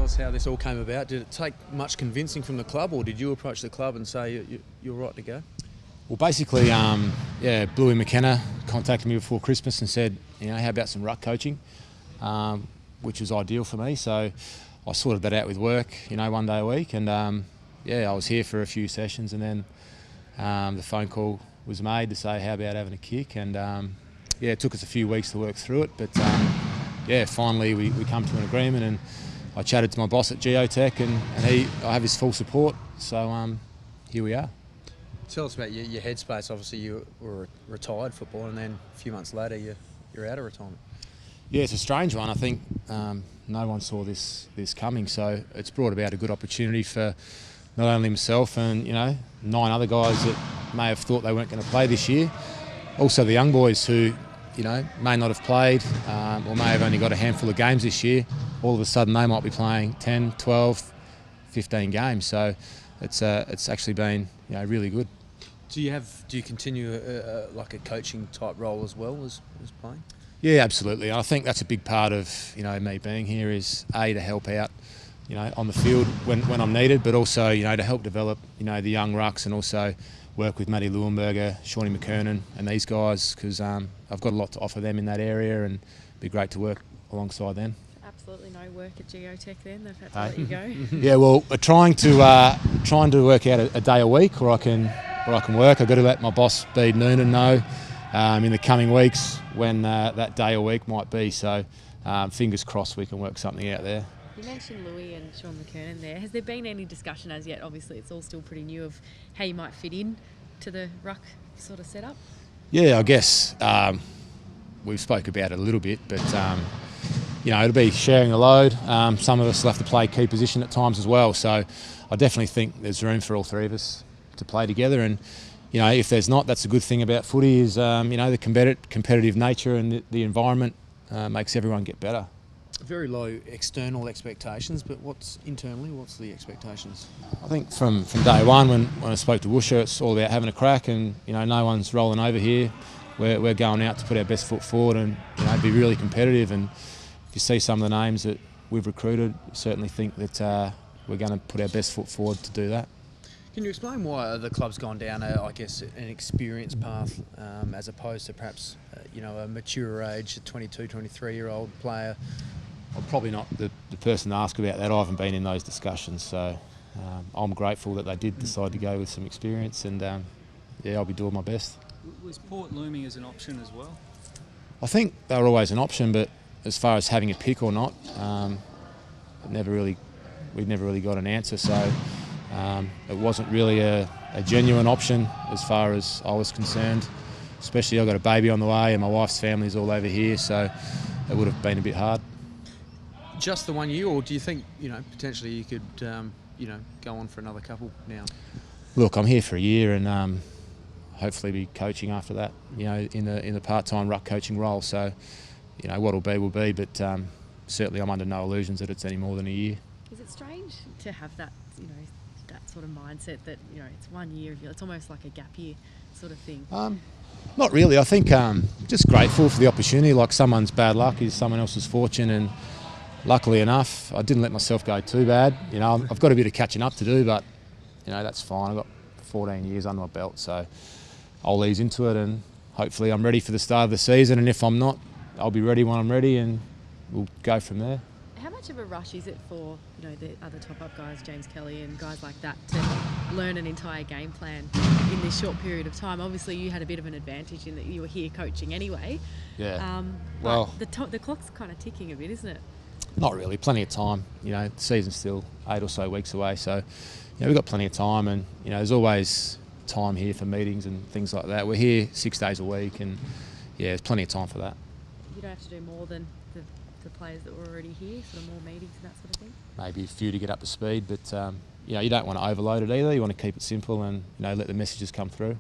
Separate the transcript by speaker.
Speaker 1: us how this all came about. Did it take much convincing from the club, or did you approach the club and say you're right to go?
Speaker 2: Well, basically, Bluey McKenna contacted me before Christmas and said, how about some ruck coaching, which was ideal for me. So I sorted that out with work, 1 day a week, and I was here for a few sessions, and then the phone call was made to say, how about having a kick? And it took us a few weeks to work through it, but finally we come to an agreement, and I chatted to my boss at Geotech, and I have his full support. So here we are.
Speaker 1: Tell us about your headspace. Obviously, you were a retired footballer, and then a few months later, you're out of retirement.
Speaker 2: Yeah, it's a strange one. I think no one saw this coming, so it's brought about a good opportunity for not only myself and 9 other guys that may have thought they weren't going to play this year. Also, the young boys who may not have played or may have only got a handful of games this year. All of a sudden, they might be playing 10, 12, 15 games. So it's actually been really good.
Speaker 1: Do you continue like a coaching type role as well as playing?
Speaker 2: Yeah, absolutely. I think that's a big part of me being here is to help out on the field when I'm needed, but also to help develop the young rucks, and also work with Matty Leuenberger, Shawnee McKernan and these guys, because I've got a lot to offer them in that area, and it'd be great to work alongside them.
Speaker 3: Absolutely no work at Geotech then. They've had to let you go.
Speaker 2: Yeah, well, we're trying to work out a day a week where I can work. I've got to let my boss, Bede Noonan, know in the coming weeks when that day a week might be. So fingers crossed we can work something out there.
Speaker 3: You mentioned Louis and Sean McKernan there. Has there been any discussion as yet? Obviously, it's all still pretty new, of how you might fit in to the ruck sort of setup. Yeah,
Speaker 2: I guess we've spoke about it a little bit, but it'll be sharing the load. Some of us will have to play key position at times as well. So I definitely think there's room for all three of us to play together, and if there's not, that's a good thing about footy is the competitive nature and the environment makes everyone get better.
Speaker 1: Very low external expectations, but what's the expectations?
Speaker 2: I think from day one when I spoke to Woosha, it's all about having a crack, and no one's rolling over here. We're going out to put our best foot forward and be really competitive. And if you see some of the names that we've recruited, I certainly think that we're going to put our best foot forward to do that.
Speaker 1: Can you explain why the club's gone down an experience path as opposed to perhaps a mature age, a 22, 23-year-old player?
Speaker 2: I'm probably not the person to ask about that. I haven't been in those discussions, so I'm grateful that they did decide to go with some experience, and I'll be doing my best.
Speaker 4: Was Port looming as an option as well?
Speaker 2: I think they were always an option, but as far as having a pick or not, we've never really got an answer. So it wasn't really a genuine option as far as I was concerned. Especially I've got a baby on the way, and my wife's family's all over here, so it would have been a bit hard.
Speaker 1: Just the 1 year, or do you think potentially you could go on for another couple now?
Speaker 2: Look, I'm here for a year, and hopefully be coaching after that. In the part-time ruck coaching role. So what'll be will be, but certainly I'm under no illusions that it's any more than a year.
Speaker 3: Is it strange to have that that sort of mindset that it's 1 year, it's almost like a gap year sort of thing?
Speaker 2: Not really. I think just grateful for the opportunity. Like, someone's bad luck is someone else's fortune, and luckily enough, I didn't let myself go too bad. I've got a bit of catching up to do, but that's fine. I've got 14 years under my belt, so I'll ease into it, and hopefully I'm ready for the start of the season. And if I'm not, I'll be ready when I'm ready, and we'll go from there.
Speaker 3: How much of a rush is it for the other top-up guys, James Kelly and guys like that, to learn an entire game plan in this short period of time? Obviously, you had a bit of an advantage in that you were here coaching anyway.
Speaker 2: Yeah.
Speaker 3: Well, the clock's kind of ticking a bit, isn't it?
Speaker 2: Not really. Plenty of time. The season's still 8 or so weeks away, so we've got plenty of time, and there's always time here for meetings and things like that. We're here 6 days a week, and there's plenty of time for that.
Speaker 3: You don't have to do more than the players that were already here, sort of more meetings and that sort of thing?
Speaker 2: Maybe a few to get up to speed, but you don't want to overload it either. You want to keep it simple and let the messages come through.